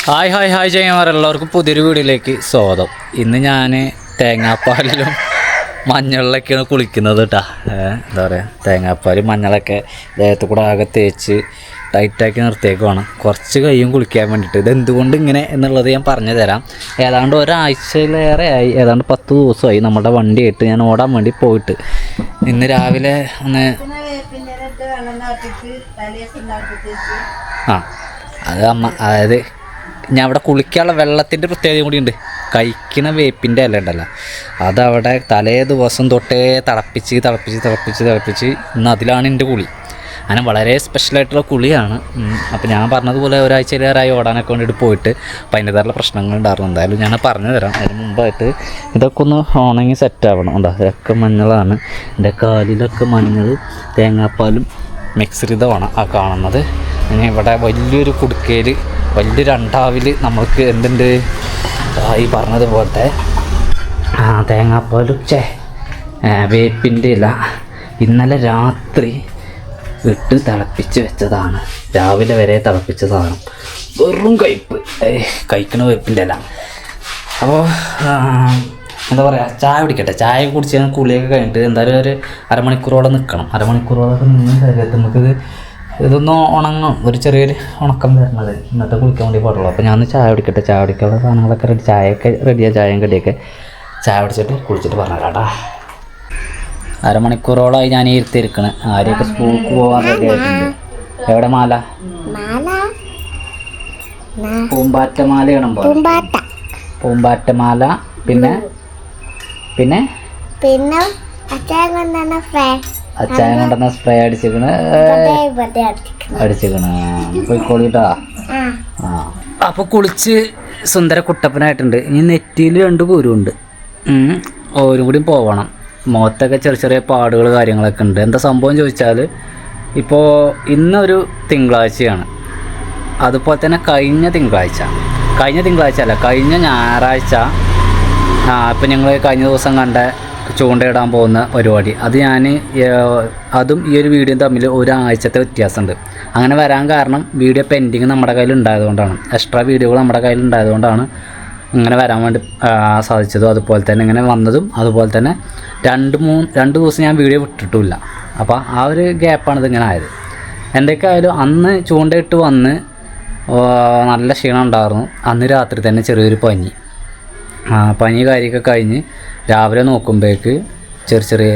Hi hi hi ചെയ്യുന്നവരെല്ലാവർക്കും പുതിയൊരു വീഡിയോയിലേക്ക് സ്വാഗതം. ഇന്ന് ഞാൻ തേങ്ങാപ്പാലിലും മഞ്ഞളിലൊക്കെയാണ് കുളിക്കുന്നത് കേട്ടോ. എന്താ പറയുക, തേങ്ങാപ്പാൽ മഞ്ഞളൊക്കെ ദേഹത്ത് കൂടെ ആകെ തേച്ച് ടൈറ്റാക്കി നിർത്തിയേക്കുവാണ്. കുറച്ച് കയ്യും കുളിക്കാൻ വേണ്ടിയിട്ട്. ഇതെന്തുകൊണ്ട് ഇങ്ങനെ എന്നുള്ളത് ഞാൻ പറഞ്ഞു തരാം. ഏതാണ്ട് ഒരാഴ്ചയിലേറെ ആയി, ഏതാണ്ട് 10 ദിവസമായി നമ്മുടെ വണ്ടിയായിട്ട് ഞാൻ ഓടാൻ വേണ്ടി പോയിട്ട്. ഇന്ന് രാവിലെ ഒന്ന് അത് അതായത് ഞാൻ അവിടെ കുളിക്കാനുള്ള വെള്ളത്തിൻ്റെ പ്രത്യേകത കൂടി ഉണ്ട്. കഴിക്കുന്ന വേപ്പിൻ്റെ ഇല ഉണ്ടല്ലോ, അതവിടെ തലേ ദിവസം തൊട്ടേ തിളപ്പിച്ച് ഇന്ന് അതിലാണ് എൻ്റെ കുളി. അങ്ങനെ വളരെ സ്പെഷ്യലായിട്ടുള്ള കുളിയാണ്. അപ്പോൾ ഞാൻ പറഞ്ഞതുപോലെ ഒരാഴ്ചയിലേറായി ഓടാനൊക്കെ വേണ്ടിയിട്ട് പോയിട്ട് അപ്പോൾ അതിൻ്റെതായുള്ള പ്രശ്നങ്ങളുണ്ടായിരുന്നു. എന്തായാലും ഞാൻ പറഞ്ഞു തരാം. അതിന് മുമ്പായിട്ട് ഇതൊക്കെ ഒന്ന് ഉണങ്ങി സെറ്റാവണം. ഉണ്ടോ, ഇതൊക്കെ മഞ്ഞളാണ്. എൻ്റെ കാലിലൊക്കെ മഞ്ഞൾ തേങ്ങാപ്പാലും മിക്സ് ചെയ്തതാണ് ആ കാണുന്നത്. ഇനി ഇവിടെ വലിയൊരു കുടുക്കയിൽ വലിയൊരു അണ്ടാവിൽ നമുക്ക് എന്തുണ്ട് ഈ പറഞ്ഞതുപോലത്തെ തേങ്ങാപ്പാലും വേപ്പിൻ്റെ ഇല ഇന്നലെ രാത്രി ഇട്ട് തിളപ്പിച്ച് വെച്ചതാണ്. രാവിലെ വരെ തിളപ്പിച്ചതാണ്. വെറും കഴിക്കണ വേപ്പിൻ്റെ ഇല. അപ്പോൾ എന്താ പറയുക, ചായ കുടിക്കട്ടെ. ചായ കുടിച്ച് ഞാൻ കുളിയൊക്കെ കഴിഞ്ഞിട്ട് എന്തായാലും ഒരു അരമണിക്കൂറോടെ നിൽക്കണം. അരമണിക്കൂറോടൊക്കെ നിന്ന് ശരീരത്തിൽ നമുക്കിത് ഇതൊന്ന് ഉണങ്ങും, ഒരു ചെറിയൊരു ഉണക്കം വരുന്നത്. എന്നിട്ട് കുളിക്കാൻ വേണ്ടി പാടുള്ളൂ. അപ്പോൾ ഞാൻ ചായ കുടിക്കട്ടെ. ചായ കുടിക്കാനുള്ള സാധനങ്ങളൊക്കെ റെഡി, ചായയൊക്കെ റെഡിയാണ്. ചായയും കടിയൊക്കെ ചായ കുടിച്ചിട്ട് കുളിച്ചിട്ട് പറഞ്ഞാടാ. അരമണിക്കൂറോളമായി ഞാൻ ഇരുത്തിയിരിക്കണേ. ആരെയൊക്കെ സ്കൂൾക്ക് പോകാൻ റെഡി ആയിട്ടുണ്ട്. എവിടെ മാല? പൂമ്പാറ്റമാല ഇടുമ്പോ പൂമ്പാറ്റമാല. പിന്നെ പിന്നെ പിന്നെ അച്ചായം കൊണ്ടുവന്ന സ്പ്രേ അടിച്ചിക്കണ് പോയിക്കോളിട്ടാ. അപ്പോൾ കുളിച്ച് സുന്ദര കുട്ടപ്പനായിട്ടുണ്ട്. ഇനി നെറ്റിയിൽ 2 കുരുണ്ട്, ഓരും കൂടി പോവണം. മുഖത്തൊക്കെ ചെറിയ ചെറിയ പാടുകൾ കാര്യങ്ങളൊക്കെ ഉണ്ട്. എന്താ സംഭവം ചോദിച്ചാൽ, ഇപ്പോൾ ഇന്നൊരു തിങ്കളാഴ്ചയാണ്. അതുപോലെ തന്നെ കഴിഞ്ഞ തിങ്കളാഴ്ച അല്ല, കഴിഞ്ഞ ഞായറാഴ്ച ഇപ്പം ഞങ്ങൾ കഴിഞ്ഞ ദിവസം കണ്ട ചൂണ്ടയിടാൻ പോകുന്ന പരിപാടി, അത് അതും ഈ ഒരു വീഡിയോയും തമ്മിൽ ഒരാഴ്ചത്തെ വ്യത്യാസമുണ്ട്. അങ്ങനെ വരാൻ കാരണം വീഡിയോ പെൻഡിങ് നമ്മുടെ കയ്യിൽ ഉണ്ടായതുകൊണ്ടാണ്. എക്സ്ട്രാ വീഡിയോകൾ നമ്മുടെ കയ്യിൽ ഉണ്ടായതുകൊണ്ടാണ് ഇങ്ങനെ വരാൻ വേണ്ടി സാധിച്ചതും അതുപോലെ തന്നെ ഇങ്ങനെ വന്നതും. അതുപോലെ തന്നെ 2 ദിവസം ഞാൻ വീഡിയോ വിട്ടിട്ടുമില്ല. അപ്പോൾ ആ ഒരു ഗ്യാപ്പാണ് ഇതിങ്ങനെ ആയത്. എന്തൊക്കെ ആയാലും അന്ന് ചൂണ്ടയിട്ട് വന്ന് നല്ല ക്ഷീണം ഉണ്ടായിരുന്നു. അന്ന് രാത്രി തന്നെ ചെറിയൊരു പനി കാര്യമൊക്കെ കഴിഞ്ഞ് രാവിലെ നോക്കുമ്പോഴേക്ക് ചെറിയ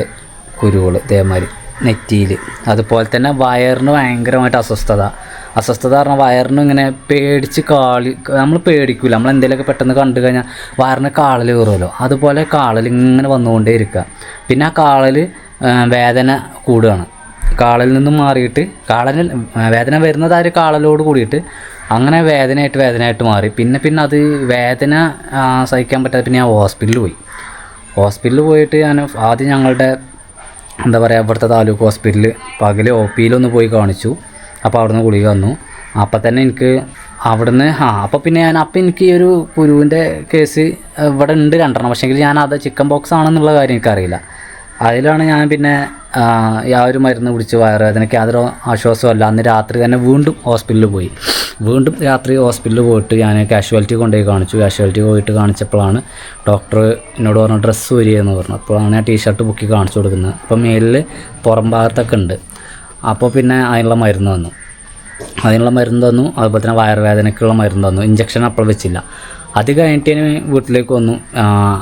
കുരുകൾ ഇതേമാതിരി നെറ്റിയിൽ. അതുപോലെ തന്നെ വയറിന് ഭയങ്കരമായിട്ട് അസ്വസ്ഥത പറഞ്ഞാൽ വയറിന് ഇങ്ങനെ പേടിച്ച് നമ്മൾ പേടിക്കില്ല. നമ്മൾ എന്തെങ്കിലുമൊക്കെ പെട്ടെന്ന് കണ്ടു കഴിഞ്ഞാൽ വയറിന് കാളൽ കയറുമല്ലോ, അതുപോലെ കാളൽ ഇങ്ങനെ വന്നുകൊണ്ടേ ഇരിക്കുക. പിന്നെ ആ കാളൽ വേദന കൂടുകയാണ്. കാളലിൽ നിന്നും മാറിയിട്ട് വേദന വരുന്നത് ആ ഒരു കാളലോട് കൂടിയിട്ട് അങ്ങനെ വേദനയായിട്ട് മാറി. പിന്നെ അത് വേദന സഹിക്കാൻ പറ്റാതെ പിന്നെ ഞാൻ ഹോസ്പിറ്റലിൽ പോയിട്ട് ഞാൻ ആദ്യം ഞങ്ങളുടെ എന്താ പറയുക ഇവിടുത്തെ താലൂക്ക് ഹോസ്പിറ്റലിൽ പകൽ OPയിലൊന്ന് പോയി കാണിച്ചു. അപ്പോൾ അവിടുന്ന് ഗുളിക വന്നു. അപ്പം തന്നെ എനിക്ക് അവിടുന്ന് അപ്പോൾ എനിക്ക് ഈ ഒരു കുരുവിൻ്റെ കേസ് ഇവിടെ ഉണ്ട് 2 പക്ഷേങ്കിൽ ഞാൻ അത് ചിക്കൻ ബോക്സ് ആണെന്നുള്ള കാര്യം എനിക്കറിയില്ല. അതിലാണ് ഞാൻ പിന്നെ ആ ഒരു മരുന്ന് കുടിച്ച് വയറുവേദനയ്ക്ക് യാതൊരു ആശ്വാസമല്ല. അന്ന് രാത്രി തന്നെ വീണ്ടും രാത്രി ഹോസ്പിറ്റലിൽ പോയിട്ട് ഞാൻ കാഷ്വാലിറ്റി കൊണ്ടുപോയി കാണിച്ചു. കാഷ്വാലിറ്റി പോയിട്ട് കാണിച്ചപ്പോഴാണ് ഡോക്ടർ എന്നോട് പറഞ്ഞ ഡ്രസ്സ് വരികയെന്ന് പറഞ്ഞു. അപ്പോഴാണ് ഞാൻ ടീഷർട്ട് പൊക്കി കാണിച്ചു കൊടുക്കുന്നത്. അപ്പോൾ മേലിൽ പുറം ഭാഗത്തൊക്കെ ഉണ്ട്. അപ്പോൾ പിന്നെ അതിനുള്ള മരുന്ന് തന്നു. അതുപോലെ തന്നെ വയറുവേദനയ്ക്കുള്ള മരുന്ന് തന്നു. ഇഞ്ചക്ഷൻ അപ്പോൾ വെച്ചില്ല. അത് കഴിഞ്ഞിട്ട് ഞാൻ വീട്ടിലേക്ക് വന്നു.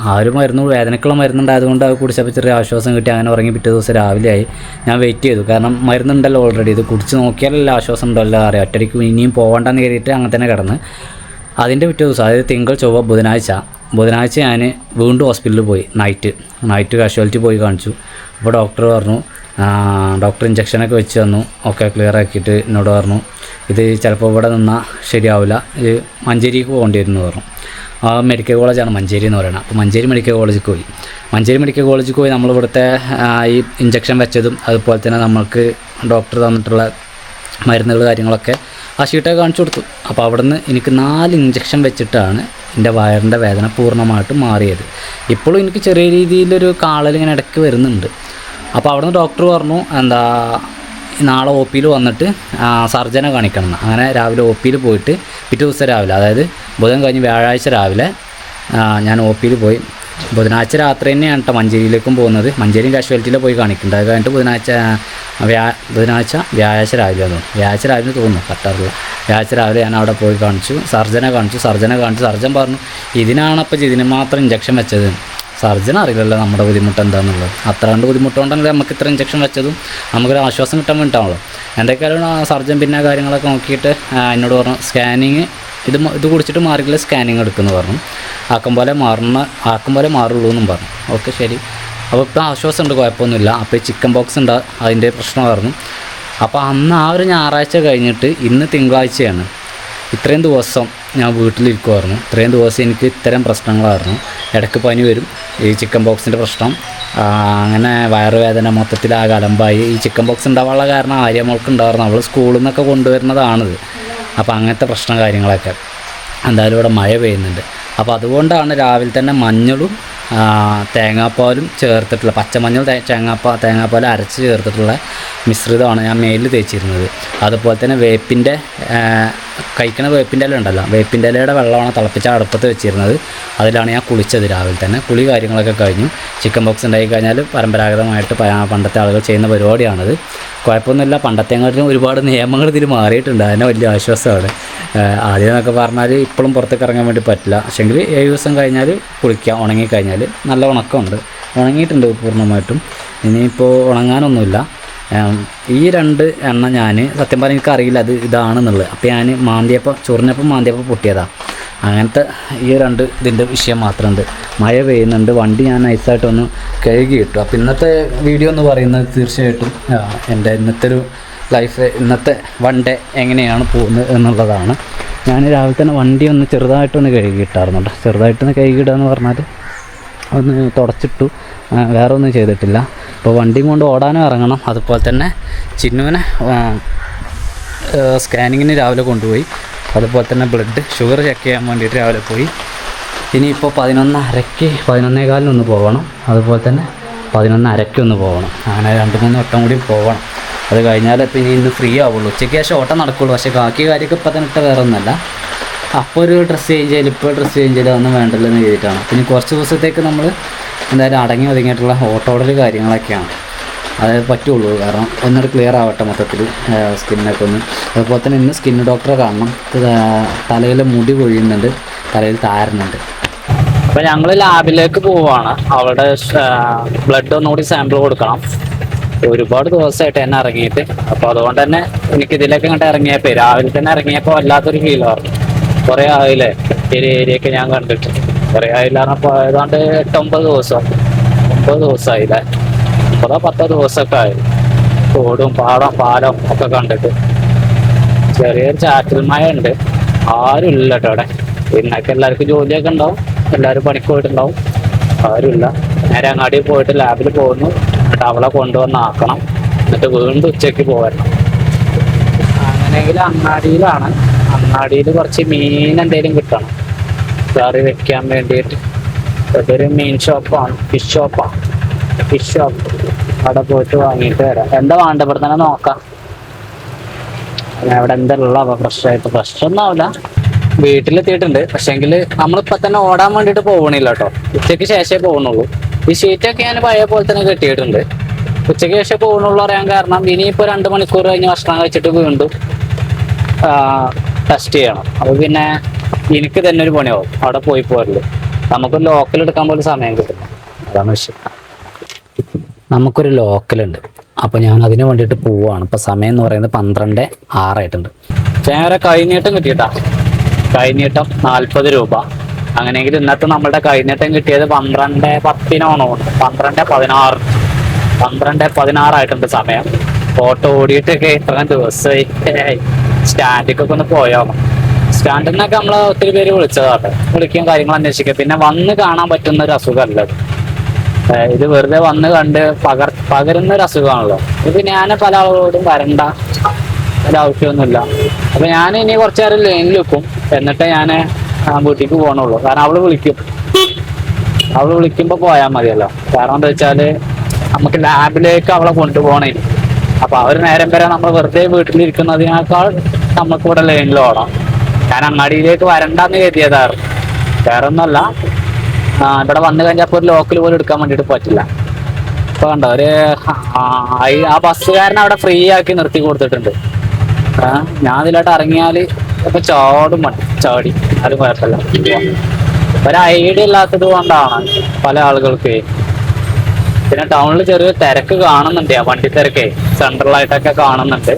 ആ ഒരു വേദനയ്ക്കുള്ള മരുന്നുണ്ടായതുകൊണ്ട് അത് കുടിച്ചപ്പോൾ ചെറിയ ആശ്വാസം കിട്ടി. അങ്ങനെ ഉറങ്ങി പിറ്റേ ദിവസം രാവിലെ ആയി. ഞാൻ വെയിറ്റ് ചെയ്തു, കാരണം മരുന്നുണ്ടല്ലോ ഓൾറെഡി. ഇത് കുടിച്ച് നോക്കിയാലല്ല ആശ്വാസം ഉണ്ടല്ലോ അറിയാം. ഒറ്റയ്ക്ക് ഇനിയും പോകണ്ടെന്ന് കയറിയിട്ട് അങ്ങനെ തന്നെ കിടന്ന്. അതിൻ്റെ പിറ്റേ ദിവസം, അതായത് തിങ്കൾ ചൊവ്വ ബുധനാഴ്ച ഞാൻ വീണ്ടും ഹോസ്പിറ്റലിൽ പോയി. നൈറ്റ് കാഷ്വാലിറ്റി പോയി കാണിച്ചു. അപ്പോൾ ഡോക്ടർ ഇഞ്ചക്ഷനൊക്കെ വെച്ച് തന്നു. ഒക്കെ ക്ലിയർ ആക്കിയിട്ട് എന്നോട് പറഞ്ഞു, ഇത് ചിലപ്പോൾ ഇവിടെ നിന്നാൽ ശരിയാവില്ല, ഇത് മഞ്ചേരിക്ക് പോകേണ്ടി വരുമെന്ന് പറഞ്ഞു. മെഡിക്കൽ കോളേജാണ് മഞ്ചേരി എന്ന് പറയുന്നത്. അപ്പോൾ മഞ്ചേരി മെഡിക്കൽ കോളേജിൽ പോയി നമ്മളിവിടുത്തെ ഈ ഇഞ്ചക്ഷൻ വെച്ചതും അതുപോലെ തന്നെ നമ്മൾക്ക് ഡോക്ടർ തന്നിട്ടുള്ള മരുന്നുകൾ കാര്യങ്ങളൊക്കെ ആ ഷീട്ടൊക്കെ കാണിച്ചു കൊടുത്തു. അപ്പോൾ അവിടുന്ന് എനിക്ക് 4 ഇഞ്ചക്ഷൻ വെച്ചിട്ടാണ് എൻ്റെ വയറിൻ്റെ വേദന പൂർണ്ണമായിട്ടും മാറിയത്. ഇപ്പോഴും എനിക്ക് ചെറിയ രീതിയിലൊരു കാളൽ ഇങ്ങനെ ഇടയ്ക്ക് വരുന്നുണ്ട്. അപ്പോൾ അവിടുന്ന് ഡോക്ടർ പറഞ്ഞു, നാളെ ഒ പിയിൽ വന്നിട്ട് സർജനെ കാണിക്കണം എന്ന്. അങ്ങനെ രാവിലെ ഒ പിയിൽ പോയിട്ട് പിറ്റേ ദിവസം രാവിലെ, അതായത് ബുധൻ കഴിഞ്ഞ് വ്യാഴാഴ്ച രാവിലെ ഞാൻ ഒ പിയിൽ പോയി. ബുധനാഴ്ച രാത്രി തന്നെയാണ് കേട്ടോ മഞ്ചേരിയിലേക്കും പോകുന്നത്. മഞ്ചേരി കാഷ്വാലിറ്റിയിൽ പോയി കാണിക്കുന്നുണ്ട്. അത് കഴിഞ്ഞിട്ട് വ്യാഴാഴ്ച രാവിലെ തോന്നുന്നു കറക്റ്റാറില്ല. വ്യാഴാഴ്ച രാവിലെ ഞാൻ അവിടെ പോയി സർജനെ കാണിച്ചു. സർജൻ പറഞ്ഞു ഇതിനാണപ്പോൾ ഇതിന് മാത്രം ഇഞ്ചക്ഷൻ വെച്ചത്. സർജൻ അറിയില്ലല്ലോ നമ്മുടെ ബുദ്ധിമുട്ട് എന്താണെന്നുള്ളത്. അത്ര കണ്ട് ബുദ്ധിമുട്ടുകൊണ്ടല്ലേ നമുക്ക് ഇത്ര ഇഞ്ചക്ഷൻ വെച്ചതും നമുക്കൊരു ആശ്വാസം കിട്ടാൻ വേണ്ടിയിട്ടാണല്ലോ. എന്തൊക്കെയാലും സർജൻ പിന്നെ കാര്യങ്ങളൊക്കെ നോക്കിയിട്ട് എന്നോട് പറഞ്ഞു സ്കാനിങ് ഇത് കുടിച്ചിട്ട് മാറിയില്ല, സ്കാനിങ് എടുക്കുമെന്ന് പറഞ്ഞു. ആക്കം പോലെ മാറുള്ളൂ എന്നും പറഞ്ഞു. ഓക്കെ ശരി. അപ്പോൾ ഇപ്പോൾ ആശ്വാസമുണ്ട്, കുഴപ്പമൊന്നുമില്ല. അപ്പോൾ ഈ ചിക്കൻ ബോക്സ് ഉണ്ട്, അതിൻ്റെ പ്രശ്നമായിരുന്നു. അപ്പോൾ അന്ന് ആ ഒരു ഞായറാഴ്ച കഴിഞ്ഞിട്ട് ഇന്ന് തിങ്കളാഴ്ചയാണ്. ഇത്രയും ദിവസം ഞാൻ വീട്ടിലിരിക്കുമായിരുന്നു. ഇത്രയും ദിവസം എനിക്ക് ഇത്തരം പ്രശ്നങ്ങളായിരുന്നു. ഇടയ്ക്ക് പനി വരും, ഈ ചിക്കൻ ബോക്സിൻ്റെ പ്രശ്നം, അങ്ങനെ വയറുവേദന, മൊത്തത്തിലാകെ അലമ്പായി. ഈ ചിക്കൻ ബോക്സ് ഉണ്ടാവാനുള്ള കാരണം ആര്യമോൾക്ക് ഉണ്ടായിരുന്നു. അവൾ സ്കൂളിൽ നിന്നൊക്കെ കൊണ്ടുവരുന്നതാണിത്. അപ്പോൾ അങ്ങനത്തെ പ്രശ്നം കാര്യങ്ങളൊക്കെ. എന്തായാലും ഇവിടെ മഴ പെയ്യുന്നുണ്ട്. അപ്പോൾ അതുകൊണ്ടാണ് രാവിലെ തന്നെ മഞ്ഞളും തേങ്ങാപ്പാലും ചേർത്തിട്ടുള്ള പച്ചമഞ്ഞൾ തേങ്ങാപ്പാൽ അരച്ച് ചേർത്തിട്ടുള്ള മിശ്രിതമാണ് ഞാൻ മേലിൽ തേച്ചിരുന്നത്. അതുപോലെ തന്നെ വേപ്പിൻ്റെ കഴിക്കണ വേപ്പിൻ്റെ ഇല ഉണ്ടല്ലോ, വേപ്പിൻ്റെ ഇലയുടെ വെള്ളമാണ് തിളപ്പിച്ച അടുപ്പത്ത് വെച്ചിരുന്നത്. അതിലാണ് ഞാൻ കുളിച്ചത് രാവിലെ തന്നെ. കുളി കാര്യങ്ങളൊക്കെ കഴിഞ്ഞു. ചിക്കൻ ബോക്സ് ഉണ്ടായി കഴിഞ്ഞാൽ പരമ്പരാഗതമായിട്ട് പണ്ടത്തെ ആളുകൾ ചെയ്യുന്ന പരിപാടിയാണിത്. കുഴപ്പമൊന്നുമില്ല. പണ്ടത്തെങ്ങാട്ടിലും ഒരുപാട് നിയമങ്ങൾ ഇതിൽ മാറിയിട്ടുണ്ട്. അതിന് വലിയ ആശ്വാസമാണ്. ആദ്യം എന്നൊക്കെ പറഞ്ഞാൽ ഇപ്പോഴും പുറത്തേക്ക് ഇറങ്ങാൻ വേണ്ടി പറ്റില്ല. പക്ഷേങ്കിൽ 7 ദിവസം കഴിഞ്ഞാൽ കുളിക്കാം. ഉണങ്ങിക്കഴിഞ്ഞാൽ നല്ല ഉണക്കമുണ്ട്, ഉണങ്ങിയിട്ടുണ്ട് പൂർണ്ണമായിട്ടും. ഇനിയിപ്പോൾ ഉണങ്ങാനൊന്നുമില്ല. ഈ 2 എണ്ണ ഞാൻ സത്യം പറഞ്ഞാൽ എനിക്കറിയില്ല ഇതാണെന്നുള്ളത്. അപ്പോൾ ഞാൻ ചൊറിഞ്ഞപ്പം മാന്തിയപ്പോൾ പൊട്ടിയതാണ്. അങ്ങനത്തെ ഈ 2 ഇതിൻ്റെ വിഷയം മാത്രമുണ്ട്. മഴ പെയ്യുന്നുണ്ട്, വണ്ടി ഞാൻ നൈസായിട്ടൊന്ന് കഴുകി ഇട്ടു. അപ്പോൾ ഇന്നത്തെ വീഡിയോ എന്ന് പറയുന്നത് തീർച്ചയായിട്ടും എൻ്റെ ഇന്നത്തെ വൺ ഡേ എങ്ങനെയാണ് പോകുന്നത് എന്നുള്ളതാണ്. ഞാൻ രാവിലെ തന്നെ വണ്ടി ഒന്ന് ചെറുതായിട്ടൊന്ന് കഴുകിയിട്ടായിരുന്നു കേട്ടോ. ചെറുതായിട്ടൊന്ന് കഴുകിയിടുക എന്ന് പറഞ്ഞാൽ ഒന്ന് തുടച്ചിട്ടു, വേറെ ഒന്നും ചെയ്തിട്ടില്ല. അപ്പോൾ വണ്ടിയും കൊണ്ട് ഓടാനും ഇറങ്ങണം. അതുപോലെ തന്നെ ചിന്നുവിനെ സ്കാനിങ്ങിന് രാവിലെ കൊണ്ടുപോയി. അതുപോലെ തന്നെ ഷുഗർ ചെക്ക് ചെയ്യാൻ വേണ്ടിയിട്ട് രാവിലെ പോയി. ഇനിയിപ്പോൾ 11:15 പോകണം. അതുപോലെ തന്നെ 11:30 പോകണം. അങ്ങനെ 2-3 വട്ടം കൂടി പോകണം. അത് കഴിഞ്ഞാൽ ഇപ്പോൾ ഇന്ന് ഫ്രീ ആവുള്ളൂ. ഉച്ചയ്ക്ക് ശേഷം ഓട്ടം നടക്കുള്ളൂ. പക്ഷേ ബാക്കി കാര്യമൊക്കെ ഇപ്പം തന്നെ വേറെ ഒന്നുമല്ല. അപ്പോൾ ഒരു ഡ്രസ്സ് ചേഞ്ച് ചെയ്യൽ, ഇപ്പോൾ ഡ്രസ്സ് ചേഞ്ച് ചെയ്യൽ ഒന്നും വേണ്ടല്ലോ എന്ന് ചെയ്തിട്ടാണ്. പിന്നെ കുറച്ച് ദിവസത്തേക്ക് നമ്മൾ എന്തായാലും അടങ്ങി ഒതുങ്ങിയിട്ടുള്ള ഓട്ടോടൽ കാര്യങ്ങളൊക്കെയാണ്. അതായത് പറ്റുള്ളൂ. കാരണം ഒന്നുകൂടി ക്ലിയർ ആവട്ടെ മൊത്തത്തിൽ സ്കിന്നൊക്കെ ഒന്ന്. അതുപോലെ തന്നെ ഇന്ന് സ്കിൻ ഡോക്ടറെ കാണണം. തലയിൽ മുടി കൊഴിയുന്നുണ്ട്, തലയിൽ താരുന്നുണ്ട്. അപ്പോൾ ഞങ്ങൾ ലാബിലേക്ക് പോവുകയാണ്. അവിടെ ബ്ലഡ് ഒന്നുകൂടി സാമ്പിൾ കൊടുക്കണം. ഒരുപാട് ദിവസമായിട്ട് എന്നെ ഇറങ്ങിയിട്ട്. അപ്പോൾ അതുകൊണ്ട് തന്നെ എനിക്കിതിലേക്ക് ഇങ്ങോട്ട് ഇറങ്ങിയപ്പോൾ രാവിലെ തന്നെ ഇറങ്ങിയപ്പോൾ വല്ലാത്തൊരു ഫീലായിരുന്നു. കുറേ ആയില്ലേ ഈ ഏരിയയൊക്കെ ഞാൻ കണ്ടിട്ട്. കുറേ ആയില്ല പറഞ്ഞപ്പോൾ ഏതാണ്ട് 8-9 ദിവസം 9 ദിവസമായില്ലേ, 9-10 ദിവസമൊക്കെ ആയി. തോടും പാലം ഒക്കെ കണ്ടിട്ട്. ചെറിയൊരു ചാറ്റൽ മഴ ഉണ്ട്. ആരും ഇല്ല കേട്ടോ അവിടെ. ഇന്നൊക്കെ എല്ലാവർക്കും ജോലിയൊക്കെ ഉണ്ടാവും, എല്ലാവരും പണിക്ക് പോയിട്ടുണ്ടാവും. ആരുമില്ല. നേരെ അങ്ങാടി പോയിട്ട് ലാബിൽ പോകുന്നു. എന്നിട്ട് അവളെ കൊണ്ടുവന്ന് ആക്കണം. എന്നിട്ട് വീണ്ടും ഉച്ചയ്ക്ക് പോകണം. അങ്ങനെയെങ്കിൽ അങ്ങാടിയിൽ കുറച്ച് മീൻ എന്തെങ്കിലും കിട്ടണം കറി വെക്കാൻ വേണ്ടിയിട്ട്. അതൊരു മീൻ ഷോപ്പാണ്, ഫിഷ് ഷോപ്പ്. അവിടെ പോയിട്ട് വാങ്ങിയിട്ട് വരാം. എന്താ വേണ്ട ഇവിടെ തന്നെ നോക്കാം. അവിടെ എന്തെല്ലാം ഫ്രഷൊന്നും ആവില്ല. വീട്ടിലെത്തിയിട്ടുണ്ട്. പക്ഷേങ്കിൽ നമ്മളിപ്പോൾ തന്നെ ഓടാൻ വേണ്ടിയിട്ട് പോകണില്ല കേട്ടോ. ഉച്ചയ്ക്ക് ശേഷമേ പോകുന്നുള്ളൂ. ഈ ഷീറ്റൊക്കെ ഞാൻ പഴയ പോലെ തന്നെ കെട്ടിയിട്ടുണ്ട്. ഉച്ചയ്ക്ക് ശേഷം പോകുന്നുള്ളൂ അറിയാൻ കാരണം ഇനിയിപ്പോൾ 2 മണിക്കൂർ കഴിഞ്ഞ് ഭക്ഷണം കഴിച്ചിട്ട് വീണ്ടും ടെസ്റ്റ് ചെയ്യണം. അപ്പോൾ പിന്നെ എനിക്ക് തന്നെ ഒരു പണിയാവും അവിടെ പോരല്. നമുക്കൊരു ലോക്കൽ എടുക്കാൻ പോലും സമയം കിട്ടില്ല. അതാണ് വിഷയം. നമുക്കൊരു ലോക്കലുണ്ട്. അപ്പോൾ ഞാൻ അതിന് വേണ്ടിയിട്ട് പോവുകയാണ്. ഇപ്പോൾ സമയം എന്ന് പറയുന്നത് 12:06 വേറെ കൈനീട്ടം കിട്ടിയിട്ടാ. കൈനീട്ടം 40 രൂപ. അങ്ങനെയെങ്കിൽ ഇന്നത്തെ നമ്മുടെ കൈനീട്ടം കിട്ടിയത് 12:10 12:16 സമയം. ഓട്ടോ ഓടിയിട്ടൊക്കെ ഇത്രയും ദിവസമായി. സ്റ്റാൻഡിലേക്കൊക്കെ ഒന്ന് പോയോ. സ്റ്റാൻഡിൽ നിന്നൊക്കെ നമ്മൾ ഒത്തിരി പേര് വിളിക്കും കാര്യങ്ങൾ അന്വേഷിക്കുക. പിന്നെ വന്ന് കാണാൻ പറ്റുന്ന ഒരു അസുഖമല്ല ഇത്. വെറുതെ വന്ന് കണ്ട് പകരുന്ന ഒരു അസുഖമാണല്ലോ. ഇത് ഞാൻ പല ആളോടും വരണ്ട ഒരാവശ്യമൊന്നുമില്ല. അപ്പൊ ഞാൻ ഇനി കുറച്ചു നേരം ലൈനിൽ വെക്കും. എന്നിട്ട് ഞാൻ വീട്ടിലേക്ക് പോകണുള്ളൂ. കാരണം അവള് വിളിക്കുമ്പോൾ പോയാൽ മതിയല്ലോ. കാരണം എന്താ വെച്ചാല് നമുക്ക് ലാബിലേക്ക് അവളെ കൊണ്ടുപോകണേ. അപ്പൊ ആ ഒരു നേരം വരെ നമ്മൾ വെറുതെ വീട്ടിലിരിക്കുന്നതിനേക്കാൾ നമുക്ക് ഇവിടെ ലൈനിൽ ഓടാം. ഞാൻ അങ്ങാടിയിലേക്ക് വരണ്ടെന്ന് കരുതിയതായിരുന്നു, വേറെ ഒന്നുമല്ല. ഇവിടെ വന്നു കഴിഞ്ഞപ്പോൾ ഒരു ലോക്കൽ പോലും എടുക്കാൻ വേണ്ടിയിട്ട് പറ്റില്ല. ഇപ്പൊ കണ്ടോ ആ ബസ്സുകാരനെ അവിടെ ഫ്രീ ആക്കി നിർത്തി കൊടുത്തിട്ടുണ്ട്. ഞാൻ ഇതിലോട്ട് ഇറങ്ങിയാൽ ഇപ്പൊ ചാടും ചാടി, അത് കുഴപ്പമില്ല. ഒരു ഐഡിയ ഇല്ലാത്തത് കൊണ്ടാണ് പല ആളുകൾക്ക്. പിന്നെ ടൗണിൽ ചെറിയ തിരക്ക് കാണുന്നുണ്ട്, വണ്ടി തിരക്കേ സെൻട്രലായിട്ടൊക്കെ കാണുന്നുണ്ട്.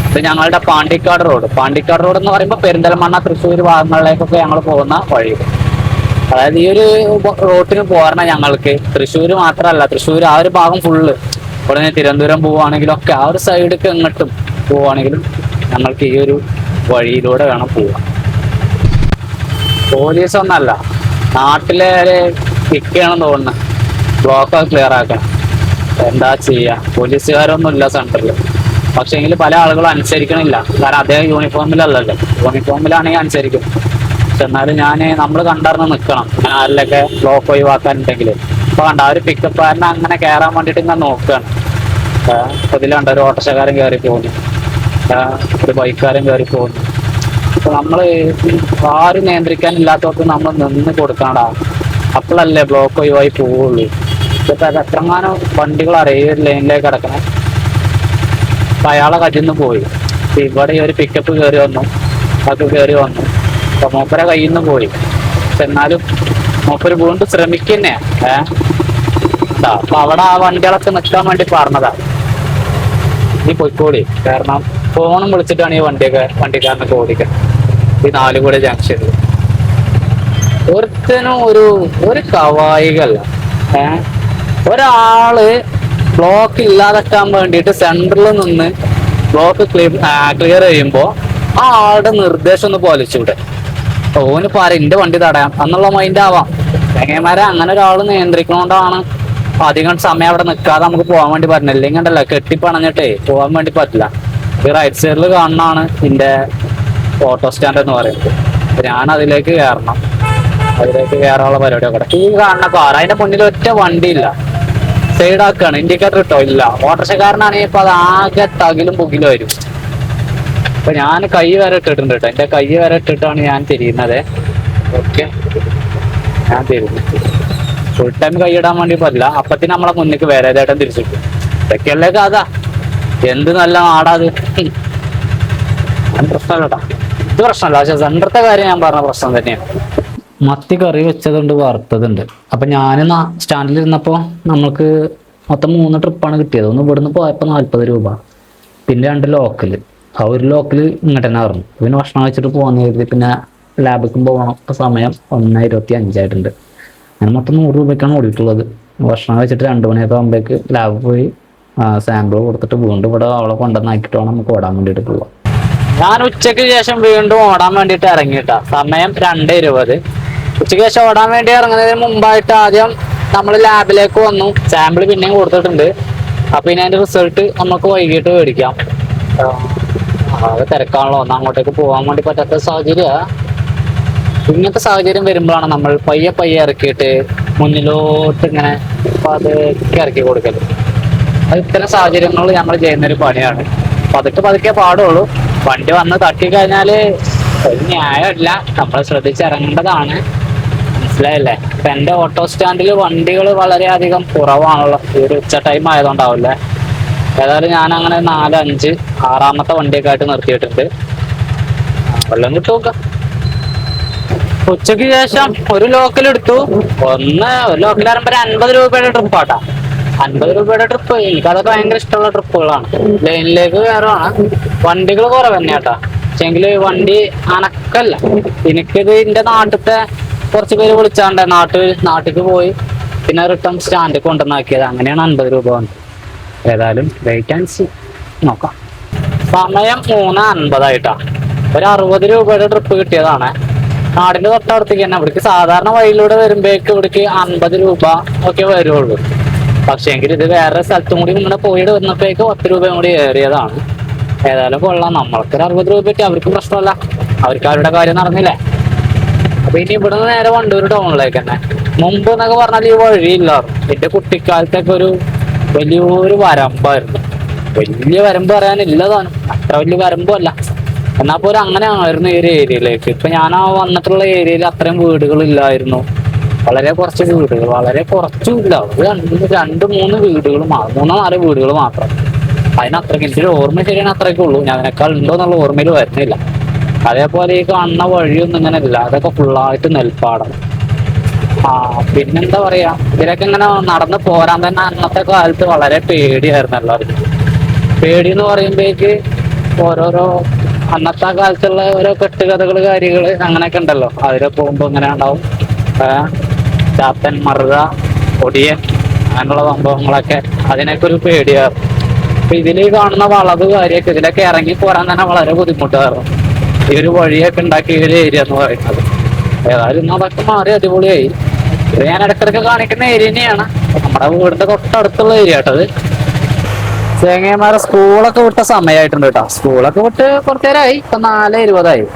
ഇത് ഞങ്ങളുടെ പാണ്ടിക്കാട് റോഡ് എന്ന് പറയുമ്പോൾ പെരിന്തൽമണ്ണ തൃശ്ശൂർ ഭാഗങ്ങളിലേക്കൊക്കെ ഞങ്ങൾ പോകുന്ന വഴി. അതായത് ഈ ഒരു റോട്ടിന് പോരണം ഞങ്ങൾക്ക്. തൃശ്ശൂർ മാത്രമല്ല, തൃശ്ശൂർ ആ ഒരു ഭാഗം ഫുള്ള്, ഉടനെ തിരുവനന്തപുരം പോവുകയാണെങ്കിലൊക്കെ ആ ഒരു സൈഡിലേക്ക് എങ്ങോട്ടും പോവുകയാണെങ്കിലും ഞങ്ങൾക്ക് ഈ ഒരു വഴിയിലൂടെ വേണം പോവാൻ. പോലീസൊന്നല്ല, നാട്ടിലെ ഇക്കയാണെന്ന് തോന്നുന്നത്, ബ്ലോക്കൊക്കെ ക്ലിയർ ആക്കണം. എന്താ ചെയ്യാ, പോലീസുകാരൊന്നും ഇല്ല സെന്ററിൽ. പക്ഷെ എങ്കിൽ പല ആളുകളും അനുസരിക്കണില്ല, കാരണം അദ്ദേഹം യൂണിഫോമിലല്ലല്ലോ. യൂണിഫോമിലാണെങ്കിൽ അനുസരിക്കും. പക്ഷെ എന്നാലും നമ്മൾ കണ്ടറിഞ്ഞ് നിൽക്കണം, അങ്ങനെ ആരിലൊക്കെ ബ്ലോക്ക് ഒഴിവാക്കാനുണ്ടെങ്കിൽ. ഇപ്പൊ കണ്ട ആ ഒരു പിക്കപ്പുകാരനെ അങ്ങനെ കയറാൻ വേണ്ടിയിട്ട് ഇങ്ങനെ നോക്കുകയാണ്. അപ്പൊ ഇതിലുണ്ട് ഒരു ഓട്ടോറിക്ഷക്കാരൻ കയറി പോകുന്നു, ഒരു ബൈക്കുകാരൻ കയറി പോകുന്നു. അപ്പൊ നമ്മള് ആരും നിയന്ത്രിക്കാനില്ലാത്തവർക്ക് നമ്മൾ നിന്ന് കൊടുക്കണടാ, അപ്പോഴല്ലേ ബ്ലോക്ക് ഒഴിവായി പോവുള്ളൂ. ഇപ്പൊ എത്രങ്ങാനും വണ്ടികൾ അറിയ ലൈനിലേക്ക് കിടക്കണേ. അപ്പൊ അയാളെ കയ്യിൽ പോയി. ഇവിടെ ഈ ഒരു പിക്കപ്പ് കയറി വന്നു, അത് കയറി വന്നു. അപ്പൊ മൂപ്പരെ കയ്യിൽ നിന്ന് പോയി. എന്നാലും മൂപ്പര് വീണ്ടും ശ്രമിക്കുന്നേ. അപ്പൊ അവിടെ ആ വണ്ടികളൊക്കെ നിൽക്കാൻ വേണ്ടി പറഞ്ഞതാ, നീ പൊയ്ക്കോളി, കാരണം ഫോണും വിളിച്ചിട്ടാണ് ഈ വണ്ടിക്കാരനൊക്കെ ഓടിക്കുക ഈ നാലുകൂടെ ജംഗ്ഷനിൽ. ഒരുത്തനും ഒരു കവായികല്ല. ഒരാള് ബ്ലോക്ക് ഇല്ലാതാക്കാൻ വേണ്ടിയിട്ട് സെന്ററിൽ നിന്ന് ബ്ലോക്ക് ക്ലിയർ ചെയ്യുമ്പോൾ ആ ആളുടെ നിർദ്ദേശം ഒന്ന് പാലിച്ചൂടെ? ഓന് പറയും എന്റെ വണ്ടി തടയാം എന്നുള്ള മൈൻഡ് ആവാം. ചങ്ങന്മാരെ അങ്ങനെ ഒരാൾ നിയന്ത്രിക്കണോണ്ടാണ് അധികം സമയം അവിടെ നിൽക്കാതെ നമുക്ക് പോകാൻ വേണ്ടി പറ്റില്ല. ഇല്ലെങ്കിൽ ഉണ്ടല്ലോ കെട്ടിപ്പണഞ്ഞിട്ടേ പോകാൻ വേണ്ടി പറ്റില്ല. ഈ റൈറ്റ് സൈഡിൽ കാണുന്നതാണ് ഇതിന്റെ ഓട്ടോ സ്റ്റാൻഡ് എന്ന് പറയുന്നത്. ഞാൻ അതിലേക്ക് കയറണം, അതിലേക്ക് കയറാനുള്ള പരിപാടിയൊക്കെ. ഈ കാണുന്ന കാർ, അതിന്റെ മുന്നിൽ ഒറ്റ വണ്ടിയില്ല, സൈഡാക്കാണ്, ഇൻഡിക്കേറ്റർ ഇട്ടോ ഇല്ല. ഓട്ടോറിക്ഷക്കാരനാണെങ്കിൽ ഇപ്പൊ അത് ആകെ തകിലും പുകിലും വരും. അപ്പൊ ഞാൻ കൈ വരെ ഇട്ടിട്ടുണ്ട് കേട്ടോ, എന്റെ കൈ വരെ ഇട്ടിട്ടാണ് ഞാൻ തിരിയുന്നത്. ഓക്കെ, ഞാൻ തിരിഞ്ഞു. ഫുൾ ടൈം കൈയിടാൻ വേണ്ടി പറ്റില്ല, അപ്പത്തിന് നമ്മളെ മുന്നിക്ക് വേറെ ഏതായിട്ടും തിരിച്ചിട്ടു. ഇതൊക്കെയല്ലേ കഥ. എന്ത് നല്ല നാടാത്. പ്രശ്നമല്ല കേട്ടോ, ഇത് പ്രശ്നമല്ല. പക്ഷെ സെന്ററത്തെ കാര്യം ഞാൻ പറഞ്ഞ പ്രശ്നം തന്നെയാണ്. മത്തി കറി വെച്ചതുണ്ട്, വറുത്തതുണ്ട്. അപ്പൊ ഞാൻ സ്റ്റാൻഡിലിരുന്നപ്പോൾ നമ്മൾക്ക് മൊത്തം 3 ട്രിപ്പാണ് കിട്ടിയത്. ഒന്ന് ഇവിടുന്ന് പോയപ്പോൾ 40 രൂപ, പിന്നെ 2 ലോക്കല്. ആ ഒരു ലോക്കല് ഇങ്ങോട്ട് തന്നെ പറഞ്ഞു. പിന്നെ ഭക്ഷണം കഴിച്ചിട്ട് പോകാൻ കരുതി. പിന്നെ ലാബിക്കും പോകണം. സമയം 1:25 ആയിട്ടുണ്ട്. അങ്ങനെ മൊത്തം 100 രൂപയ്ക്കാണ് ഓടിയിട്ടുള്ളത്. ഭക്ഷണം കഴിച്ചിട്ട് 2 മണിയൊക്കെ ആകുമ്പോഴേക്ക് ലാബ് പോയി സാമ്പിൾ കൊടുത്തിട്ട് വീണ്ടും ഇവിടെ അവളെ കൊണ്ടുവന്നാക്കിയിട്ട് വേണം നമുക്ക് ഓടാൻ വേണ്ടിയിട്ട് പോവാം. ഞാൻ ഉച്ചയ്ക്ക് ശേഷം വീണ്ടും ഓടാൻ വേണ്ടിയിട്ട് ഇറങ്ങിയിട്ടാ. സമയം 2:20. ഉച്ചയ്ക്ക് ശേഷം ഓടാൻ വേണ്ടി ഇറങ്ങുന്നതിന് മുമ്പായിട്ട് ആദ്യം നമ്മൾ ലാബിലേക്ക് വന്നു. സാമ്പിൾ പിന്നെയും കൊടുത്തിട്ടുണ്ട്. അപ്പൊ ഇനി അതിന്റെ റിസൾട്ട് നമുക്ക് വൈകിട്ട് മേടിക്കാം. ആകെ തിരക്കാണല്ലോ, ഒന്ന് അങ്ങോട്ടേക്ക് പോകാൻ വേണ്ടി പറ്റാത്ത സാഹചര്യമാണ്. ഇങ്ങനത്തെ സാഹചര്യം വരുമ്പോഴാണ് നമ്മൾ പയ്യെ ഇറക്കിയിട്ട് മുന്നിലോട്ട് ഇങ്ങനെ പതുക്കെ ഇറക്കി കൊടുക്കല്. അത് ഇത്തരം സാഹചര്യങ്ങളിൽ നമ്മൾ ചെയ്യുന്നൊരു പണിയാണ്. പതുക്കെ പാടുള്ളൂ. വണ്ടി വന്ന് തട്ടി കഴിഞ്ഞാല് ഒരു ന്യായമില്ല, നമ്മൾ ശ്രദ്ധിച്ചിറങ്ങേണ്ടതാണ്. മനസ്സിലായില്ലേ? ഇപ്പൊ എന്റെ ഓട്ടോ സ്റ്റാൻഡിൽ വണ്ടികൾ വളരെയധികം കുറവാണല്ലോ. ഈ ഒരു ഉച്ച ടൈം ആയതുകൊണ്ടാവില്ലേ. ഏതായാലും ഞാൻ അങ്ങനെ 4, 5, 6ാമത്തെ വണ്ടിയൊക്കെ ആയിട്ട് നിർത്തിയിട്ടുണ്ട്. വെള്ളം കിട്ടും. ഉച്ചയ്ക്ക് ശേഷം ഒരു ലോക്കൽ എടുത്തു. ഒരു ലോക്കൽ ആകുമ്പോൾ 50 രൂപയുടെ ട്രിപ്പാട്ടാ. 50 രൂപയുടെ ട്രിപ്പ് എനിക്കതൊക്കെ ഭയങ്കര ഇഷ്ടമുള്ള ട്രിപ്പുകളാണ്. ലൈനിലേക്ക് കയറുവാണ്. വണ്ടികൾ കുറവ് തന്നെയാട്ടാ. പക്ഷെങ്കിൽ വണ്ടി അനക്കല്ല. എനിക്കിത് എന്റെ നാട്ടിലത്തെ കുറച്ച് പേര് വിളിച്ചാണ്ട് നാട്ടിലേക്ക് പോയി പിന്നെ റിട്ടേൺ സ്റ്റാൻഡിൽ കൊണ്ടുവന്നാക്കിയത്. അങ്ങനെയാണ് 50 രൂപ വന്നത്. ഏതായാലും വെയിറ്റ് ആൻഡ് സീ, നോക്കാം. സമയം 3:50 ആയിട്ടാ. ഒരു 60 രൂപയുടെ ട്രിപ്പ് കിട്ടിയതാണ്. നാടിന്റെ തൊട്ടടുത്തേക്ക് തന്നെ. ഇവിടേക്ക് സാധാരണ വഴിയിലൂടെ വരുമ്പോഴേക്ക് ഇവിടേക്ക് 50 രൂപ ഒക്കെ വരുള്ളൂ. പക്ഷേ എങ്കിൽ ഇത് വേറെ സ്ഥലത്തും കൂടി ഇങ്ങനെ പോയിട്ട് വന്നപ്പോഴേക്ക് 10 രൂപയും കൂടി ഏറിയതാണ്. ഏതായാലും കൊള്ളാം. നമ്മൾക്കൊരു 60 രൂപ പറ്റി അവർക്ക് പ്രശ്നമല്ല, അവർക്ക് അവരുടെ കാര്യം നടന്നില്ലേ. അപ്പൊ ഇനി ഇവിടുന്ന് നേരെ വണ്ടൂർ ടൗണിലേക്ക് തന്നെ. മുമ്പ് എന്നൊക്കെ പറഞ്ഞാൽ ഈ വഴിയില്ലായിരുന്നു. എന്റെ കുട്ടിക്കാലത്തൊക്കെ ഒരു വലിയൊരു വരമ്പായിരുന്നു. വലിയ വരമ്പ് പറയാനില്ലതാണ്, അത്ര വലിയ വരമ്പല്ല. എന്നാൽ പോലും അങ്ങനെ ആയിരുന്നു ഈ ഒരു ഏരിയയിലേക്ക്. ഇപ്പൊ ഞാൻ ആ വന്നിട്ടുള്ള ഏരിയയിൽ അത്രയും വീടുകളില്ലായിരുന്നു, വളരെ കുറച്ച് വീടുകൾ, വളരെ കുറച്ചും ഇല്ല, രണ്ട് മൂന്ന് വീടുകൾ, മൂന്നോ നാല് വീടുകൾ മാത്രം. അതിനത്രയ്ക്ക് എനിക്കൊരു ഓർമ്മ ശരിയാണ്, അത്രയ്ക്കേ ഉള്ളൂ. ഞാൻ അതിനേക്കാൾ ഉണ്ടോ എന്നുള്ള ഓർമ്മയിൽ വരുന്നില്ല. അതേപോലെ ഈ കാണുന്ന വഴിയൊന്നും ഇങ്ങനെ ഇല്ല, അതൊക്കെ ഫുള്ളായിട്ട് നെൽപ്പാടം. പിന്നെന്താ പറയാ, ഇതിലൊക്കെ ഇങ്ങനെ നടന്ന് പോരാൻ തന്നെ അന്നത്തെ കാലത്ത് വളരെ പേടിയായിരുന്നു എല്ലാവർക്കും. പേടി എന്ന് പറയുമ്പോഴേക്ക് ഓരോരോ അന്നത്തെ കാലത്തുള്ള ഓരോ കെട്ടുകഥകള് കാര്യങ്ങള് അങ്ങനെയൊക്കെ ഉണ്ടല്ലോ, അതിലെ പോകുമ്പോ ഇങ്ങനെ ഉണ്ടാവും ചാത്തൻ, മറുക, ഒടിയൻ, അങ്ങനെയുള്ള സംഭവങ്ങളൊക്കെ, അതിനൊക്കെ ഒരു പേടിയായിരുന്നു. അപ്പൊ ഇതിൽ കാണുന്ന വളവ് കാര്യമൊക്കെ ഇതിലൊക്കെ ഇറങ്ങി പോരാൻ തന്നെ വളരെ ബുദ്ധിമുട്ടായിരുന്നു. ഈ ഒരു വഴിയൊക്കെ ഉണ്ടാക്കിയ ഒരു ഏരിയ എന്ന് പറയുന്നത്. ഏതായാലും ഇന്ന് അതൊക്കെ മാറി അടിപൊളിയായി. ഇത് ഞാൻ ഇടയ്ക്കിടയ്ക്ക് കാണിക്കുന്ന ഏരിയ തന്നെയാണ്, നമ്മുടെ വീടിന്റെ തൊട്ടടുത്തുള്ള ഏരിയ കേട്ടത്. ചേങ്ങന്മാരെ സ്കൂളൊക്കെ വിട്ട സമയമായിട്ടുണ്ട് കേട്ടോ. സ്കൂളൊക്കെ വിട്ട് കുറച്ചു നേരമായി, ഇപ്പൊ 4:20.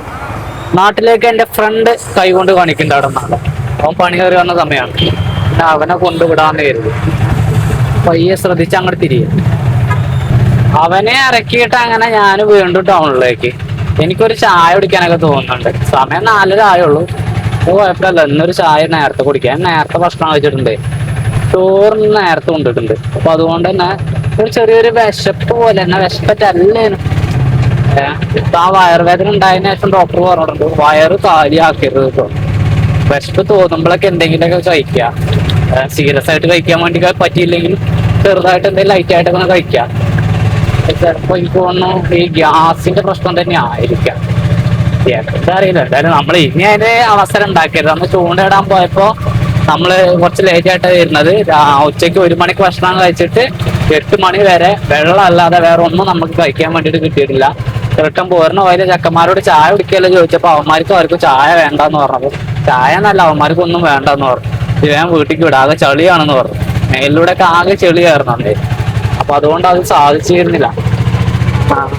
നാട്ടിലേക്ക് എന്റെ ഫ്രണ്ട് കൈ കൊണ്ട് കാണിക്കുന്നുണ്ട് അവിടെ നിന്നാണ്. അവൻ പണി കയറി വന്ന സമയമാണ്. പിന്നെ അവനെ കൊണ്ടുവിടാന്ന് കരുതി പയ്യെ ശ്രദ്ധിച്ച് അങ്ങോട്ട് തിരിയും. അവനെ ഇറക്കിയിട്ട് അങ്ങനെ ഞാൻ വീണ്ടും ടൗണിലേക്ക്. എനിക്കൊരു ചായ കുടിക്കാനൊക്കെ തോന്നുന്നുണ്ട്. സമയം 4:30 ആയുള്ളൂ. കുഴപ്പമില്ല, ഇന്നൊരു ചായ നേരത്തെ കുടിക്കാൻ. നേരത്തെ ഭക്ഷണം കഴിച്ചിട്ടുണ്ട്, ചോറിന് നേരത്തെ കൊണ്ടിട്ടുണ്ട്. അപ്പൊ അതുകൊണ്ട് തന്നെ ഒരു ചെറിയൊരു വിശപ്പ് പോലെ തന്നെ, വിശപ്പറ്റല്ലേനും. ഇപ്പൊ ആ വയറുവേദന ഉണ്ടായതിനു ശേഷം ഡോക്ടർ പറഞ്ഞിട്ടുണ്ട് വയറ് കാലിയാക്കരുത് കേട്ടോ. വിശപ്പ് തോന്നുമ്പോഴൊക്കെ എന്തെങ്കിലുമൊക്കെ കഴിക്കുക. സീരിയസ് ആയിട്ട് കഴിക്കാൻ വേണ്ടി പറ്റിയില്ലെങ്കിൽ ചെറുതായിട്ട് എന്തെങ്കിലും ലൈറ്റ് ആയിട്ടൊക്കെ കഴിക്കാം. ചിലപ്പോ എനിക്ക് തോന്നുന്നു ഈ ഗ്യാസിന്റെ പ്രശ്നം തന്നെ ആയിരിക്കാം, എന്താ അറിയില്ല. എന്തായാലും നമ്മൾ ഇനി അതിന് അവസരം ഉണ്ടാക്കരുത്. നമ്മൾ ചൂണ്ടയിടാൻ പോയപ്പോ നമ്മള് കുറച്ച് ലേറ്റ് ആയിട്ടാണ് വരുന്നത്. ഉച്ചയ്ക്ക് 1 മണിക്ക് ഭക്ഷണം കഴിച്ചിട്ട് 8 മണി വരെ വെള്ളം അല്ലാതെ വേറെ ഒന്നും നമുക്ക് കഴിക്കാൻ വേണ്ടിയിട്ട് കിട്ടിയിട്ടില്ല. ചെറുക്കം പോരുന്ന പോയത് ചെക്കന്മാരോട് ചായ കുടിക്കല്ലോ ചോദിച്ചപ്പോ അവന്മാർക്കും ചായ വേണ്ടെന്ന് പറഞ്ഞപ്പോ, ചായ എന്നല്ല അവന്മാർക്കും ഒന്നും വേണ്ടെന്ന് പറഞ്ഞു. ഞാൻ വീട്ടിലേക്ക് വിടാം, ആകെ ചളിയാണെന്ന് പറഞ്ഞു. മേലിലൂടെ ഒക്കെ ആകെ ചെളിയായിരുന്നുണ്ട്. അപ്പൊ അതുകൊണ്ട് അത് സാധിച്ചിരുന്നില്ല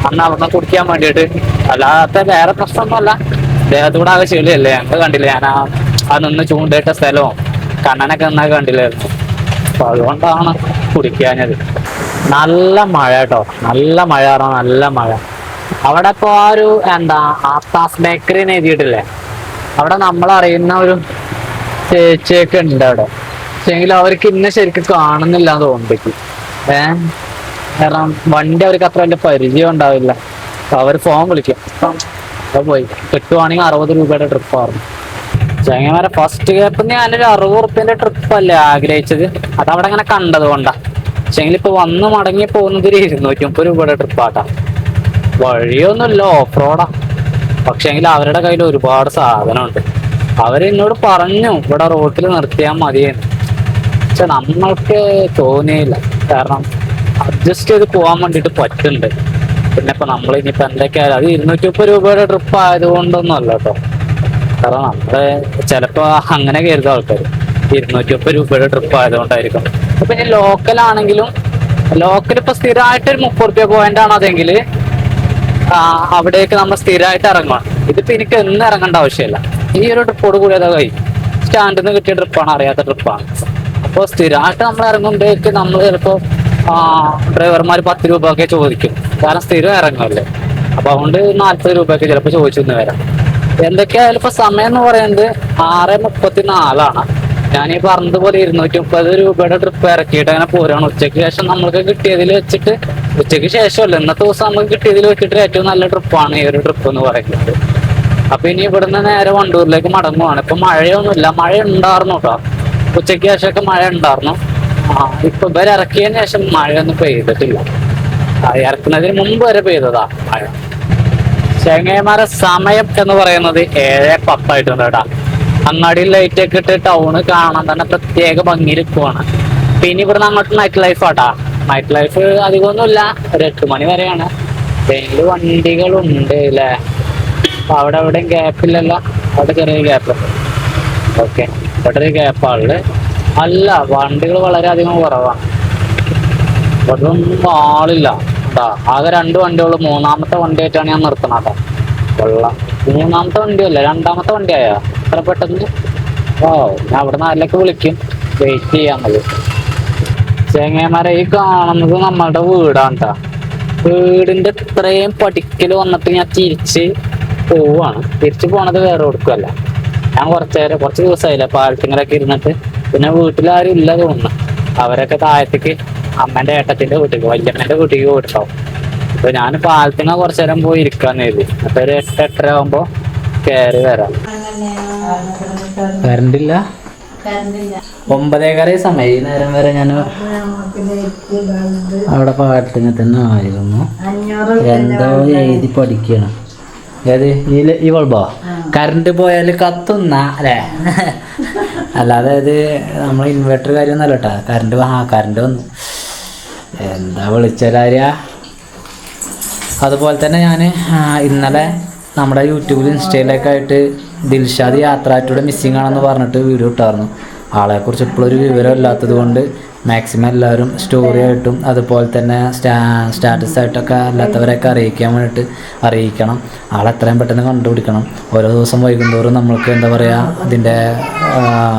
അന്ന് അവിടുന്ന് കുടിക്കാൻ വേണ്ടിയിട്ട്. അല്ലാത്ത വേറെ പ്രശ്നമൊന്നുമല്ല, ദേഹത്തൂടെ ആകെ ചെളിയല്ലേ. ഞങ്ങൾ കണ്ടില്ല, ഞാൻ ആ നിന്ന് ചൂണ്ടിട്ട സ്ഥലവും കണ്ണനൊക്കെ നിന്നാ കണ്ടില്ലായിരുന്നു. അപ്പൊ അതുകൊണ്ടാണ് കുടിക്കാഞ്ഞത്. നല്ല മഴ കേട്ടോ, നല്ല മഴ പറഞ്ഞാൽ നല്ല മഴ. അവിടെ ഇപ്പൊ ആ ഒരു ആത്താസ് ബേക്കറിന്ന് എഴുതിയിട്ടില്ലേ, അവിടെ നമ്മളറിയുന്ന ഒരു ചേച്ചിയൊക്കെ ഉണ്ട് അവിടെ. പക്ഷെങ്കിൽ അവർക്ക് ഇന്നെ ശരിക്കും കാണുന്നില്ല എന്ന് തോന്നുന്നു. കാരണം വണ്ടി അവർക്ക് അത്ര വലിയ പരിചയം ഉണ്ടാവില്ല. അവർ ഫോൺ വിളിക്കും, അപ്പൊ പോയി കിട്ടുവാണെങ്കിൽ 60 രൂപയുടെ ട്രിപ്പായിരുന്നു. ചങ്ങന്മാരെ ഫസ്റ്റ് ഗ്യാപ്പ് ഞാനൊരു 60 റുപ്യന്റെ ട്രിപ്പല്ലേ ആഗ്രഹിച്ചത്, അതവിടെ അങ്ങനെ കണ്ടത് കൊണ്ടാ. പക്ഷെങ്കിൽ ഇപ്പൊ വന്ന് മടങ്ങി പോകുന്നത് ഒരു 230 രൂപയുടെ ട്രിപ്പാട്ടാ. വഴിയൊന്നുമില്ല, ഓഫ് റോഡാ. പക്ഷെങ്കിൽ അവരുടെ കയ്യിൽ ഒരുപാട് സാധനമുണ്ട്. അവരെന്നോട് പറഞ്ഞു ഇവിടെ റോട്ടിൽ നിർത്തിയാൽ മതിയെന്ന്. പക്ഷെ നമ്മൾക്ക് തോന്നിയില്ല, കാരണം അഡ്ജസ്റ്റ് ചെയ്ത് പോകാൻ വേണ്ടിയിട്ട് പറ്റുന്നുണ്ട്. പിന്നെ ഇപ്പൊ നമ്മൾ ഇനിയിപ്പോ എന്തൊക്കെയായാലും അത് 230 രൂപയുടെ ട്രിപ്പ് ആയതുകൊണ്ടൊന്നും അല്ല കേട്ടോ. കാരണം നമ്മള് ചിലപ്പോ അങ്ങനെ കരുതുന്ന ആൾക്കാർ 230 രൂപയുടെ ട്രിപ്പ് ആയതുകൊണ്ടായിരിക്കും. അപ്പൊ ഇനി ലോക്കലാണെങ്കിലും, ലോക്കൽ ഇപ്പൊ സ്ഥിരമായിട്ട് ഒരു 30 രൂപ പോയിന്റ് ആണ് അതെങ്കിൽ അവിടേക്ക് നമ്മൾ സ്ഥിരമായിട്ട് ഇറങ്ങണം. ഇതിപ്പോ എനിക്ക് എന്ന് ഇറങ്ങേണ്ട ആവശ്യമില്ല, ഈ ഒരു ട്രിപ്പോട് കൂടി അതാ കഴിയും. സ്റ്റാൻഡിൽ നിന്ന് കിട്ടിയ ട്രിപ്പാണ്, അറിയാത്ത ട്രിപ്പാണ്. അപ്പോൾ സ്ഥിരമായിട്ട് നമ്മൾ ഇറങ്ങുമ്പോഴേക്ക് നമ്മൾ ചിലപ്പോ ഡ്രൈവർമാർ 10 രൂപ ഒക്കെ ചോദിക്കും, കാരണം സ്ഥിരം ഇറങ്ങുമല്ലേ. അപ്പൊ അതുകൊണ്ട് 40 രൂപയൊക്കെ ചിലപ്പോൾ ചോദിച്ചെന്ന് വരാം. എന്തൊക്കെയായാലും ഇപ്പൊ സമയം എന്ന് പറയുന്നത് 6:34. ഞാനീ പറഞ്ഞതുപോലെ 230 രൂപയുടെ ട്രിപ്പ് ഇറക്കിയിട്ട് അങ്ങനെ പോരാണ്. ഉച്ചയ്ക്ക് ശേഷം നമ്മൾക്ക് കിട്ടിയതിൽ വെച്ചിട്ട്, ഉച്ചയ്ക്ക് ശേഷമല്ല ഇന്നത്തെ ദിവസം നമുക്ക് കിട്ടിയതിൽ വെച്ചിട്ട് ഏറ്റവും നല്ല ട്രിപ്പാണ് ഈ ഒരു ട്രിപ്പ് എന്ന് പറയുന്നത്. അപ്പൊ ഇനി ഇവിടുന്ന് നേരെ വണ്ടൂരിലേക്ക് മടങ്ങുവാണ്. ഇപ്പൊ മഴയൊന്നുമില്ല, മഴ ഉണ്ടായിരുന്നു കേട്ടോ. ഉച്ചയ്ക്ക് ശേഷമൊക്കെ മഴ ഉണ്ടായിരുന്നു. ഇപ്പൊ ഇവരെ ഇറക്കിയതിന് ശേഷം മഴയൊന്നും പെയ്തിട്ടില്ല. ഇറക്കുന്നതിന് മുമ്പ് വരെ പെയ്തതാ മഴ. ചെങ്ങന്മാരെ സമയം എന്ന് പറയുന്നത് 7:10 ആയിട്ടുണ്ട് കേട്ടാ. അങ്ങാടിയിൽ ലൈറ്റ് ഒക്കെ ഇട്ട് ടൗണ് കാണാൻ തന്നെ പ്രത്യേക ഭംഗിയിൽ പോവാണ്. പിന്നെ ഇവിടുന്ന് അങ്ങോട്ട് നൈറ്റ് ലൈഫ് ആട്ടാ. നൈറ്റ് ലൈഫ് അധികമൊന്നുമില്ല, ഒരു 8 മണി വരെയാണ്. ട്രെയിനിൽ വണ്ടികളുണ്ട് അല്ലേ. അപ്പൊ അവിടെ എവിടെയും ഗ്യാപ്പില്ലല്ലോ, അവിടെ ചെറിയ ഗ്യാപ്പ്. ഓക്കെ, ഇവിടെ ഒരു ഗ്യാപ്പാള് അല്ല, വണ്ടികൾ വളരെയധികം കുറവാണ്. ഇവിടെ ഒന്നും ആളില്ല കേട്ടാ. ആകെ 2 വണ്ടിയുള്ളൂ. 3ാമത്തെ വണ്ടിയായിട്ടാണ് ഞാൻ നിർത്തണം കേട്ടോ. കൊള്ളാം, 3ാമത്തെ വണ്ടിയല്ല, 2ാമത്തെ വണ്ടിയായ അത്ര പെട്ടെന്ന്. ഞാൻ അവിടെ നാലിലേക്ക് വിളിക്കും, വെയിറ്റ് ചെയ്യാൻ മതി. ചേങ്ങന്മാരെ ഈ കാണുന്നത് നമ്മളുടെ വീടാണ് കേട്ടാ. വീടിന്റെ ഇത്രയും പഠിക്കൽ വന്നിട്ട് ഞാൻ തിരിച്ച് പോവാണ്. തിരിച്ചു പോണത് വേറെ കൊടുക്കുമല്ല. ഞാൻ കുറച്ച് ദിവസമായില്ല പാലത്തിങ്ങളൊക്കെ ഇരുന്നിട്ട്. പിന്നെ വീട്ടിലാരും ഇല്ല തോന്നുന്നു. അവരൊക്കെ താഴത്തേക്ക് അമ്മേന്റെ ഏട്ടത്തിന്റെ വീട്ടിലേക്ക്, വല്യമ്മേന്റെ വീട്ടിലേക്ക് പോയിട്ടുണ്ടാവും. അപ്പൊ ഞാൻ പാലത്തിങ്ങ കുറച്ചു നേരം പോയി ഇരിക്കാന്ന് കരുതി. അപ്പൊ ഒരു 8-8:30 ആകുമ്പോ കയറി വരാം. കറണ്ടില്ല, 9:15 സമയം. ഈ നേരം വരെ ഞാൻ അവിടെ പാട്ടിങ്ങ തന്നെ ആയിരുന്നു. എന്തോ എഴുതി പഠിക്കണം. ഏത് ഈ ബൾബോ? കറണ്ട് പോയാൽ കത്തുന്ന അല്ലേ? അല്ലാതെ ഇത് നമ്മൾ ഇൻവെർട്ടർ കാര്യമൊന്നുമല്ല കേട്ടോ. കറണ്ട് വന്നു. എന്താ വിളിച്ചാലാര്യ. അതുപോലെ തന്നെ ഞാൻ ഇന്നലെ നമ്മുടെ യൂട്യൂബിൽ ഇൻസ്റ്റയിലൊക്കെ ആയിട്ട് ദിൽഷാദ് യാത്രാറ്റൂടെ മിസ്സിങ് ആണെന്ന് പറഞ്ഞിട്ട് വീഡിയോ ഇട്ടായിരുന്നു. ആളെക്കുറിച്ച് ഇപ്പോഴൊരു വിവരം ഇല്ലാത്തത് കൊണ്ട് മാക്സിമം എല്ലാവരും സ്റ്റോറി ആയിട്ടും അതുപോലെ തന്നെ സ്റ്റാറ്റസ് ആയിട്ടൊക്കെ അല്ലാത്തവരെയൊക്കെ അറിയിക്കണം. ആളെത്രയും പെട്ടെന്ന് കണ്ടുപിടിക്കണം. ഓരോ ദിവസം വൈകുന്നോറും നമ്മൾക്ക് എന്താ പറയുക, അതിൻ്റെ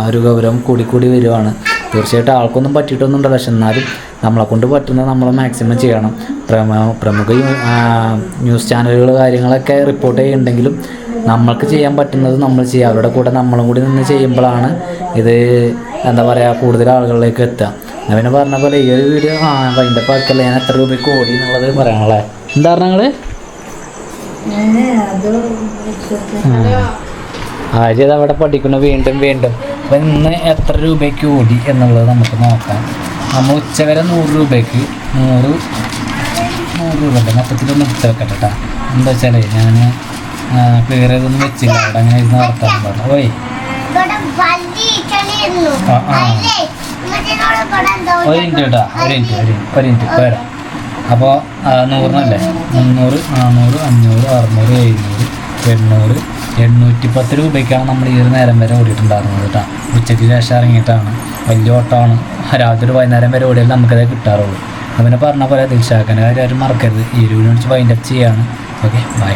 ഒരു ഗൗരവം കൂടി വരുവാണ്. തീർച്ചയായിട്ടും ആൾക്കൊന്നും പറ്റിയിട്ടൊന്നും ഉണ്ടല്ലോ, പക്ഷെ എന്നാലും നമ്മളെ കൊണ്ട് പറ്റുന്നത് നമ്മൾ മാക്സിമം ചെയ്യണം. പ്രമുഖ ന്യൂസ് ചാനലുകൾ കാര്യങ്ങളൊക്കെ റിപ്പോർട്ട് ചെയ്യുന്നുണ്ടെങ്കിലും നമ്മൾക്ക് ചെയ്യാൻ പറ്റുന്നത് നമ്മൾ ചെയ്യുക. അവരുടെ കൂടെ നമ്മളും കൂടി നിന്ന് ചെയ്യുമ്പോഴാണ് ഇത് എന്താ പറയുക കൂടുതൽ ആളുകളിലേക്ക് എത്തുക. ഞാൻ പിന്നെ പറഞ്ഞ പോലെ ഈ ഒരു വീഡിയോ അതിൻ്റെ പാക്കല്ല ഞാൻ എത്ര രൂപയ്ക്ക് ഓടി എന്നുള്ളത് പറയാനുള്ളത്. എന്താ പറഞ്ഞ ആര്യത് അവിടെ പഠിക്കുന്നു വീണ്ടും. അപ്പം ഇന്ന് എത്ര രൂപയ്ക്ക് ഓടി എന്നുള്ളത് നമുക്ക് നോക്കാം. നമ്മൾ ഉച്ചവരെ 100 രൂപയ്ക്ക് 100 രൂപ ഉണ്ട്. മൊത്തത്തിലൊന്നും എടുത്ത് വെക്കട്ടെ കേട്ടോ. എന്താ വെച്ചാൽ ഞാൻ ക്ലിയർ ചെയ്തൊന്നും വെച്ചില്ല. അവിടെ അങ്ങനെ ഇരുന്ന് നടത്താൻ പറഞ്ഞു. ഓയ് ഒരു മിനിറ്റ് കേട്ടോ, ഒരു മിനിറ്റ് വരാം. അപ്പോൾ 100-നല്ലേ 300, 400, 500, 600, 700, 800, 810 രൂപയ്ക്കാണ് നമ്മൾ ഈ ഒരു നേരം വരെ ഓടിയിട്ടുണ്ടായിരുന്നത് കേട്ടോ. ഉച്ചയ്ക്ക് ശേഷം ഇറങ്ങിയിട്ടാണ്. വലിയ ഓട്ടമാണ്. രാവിലെ ഒരു വൈകുന്നേരം വരെ ഓടിയാൽ നമുക്കതേ കിട്ടാറുള്ളൂ. അങ്ങനെ പറഞ്ഞ പോലെ ദിൽഷാഖിൻ്റെ കാര്യം ആരും മറക്കരുത്. ഈ ഒരു വീഡിയോ വൈൻഡപ്പ് ചെയ്യാണ്. Okay, by.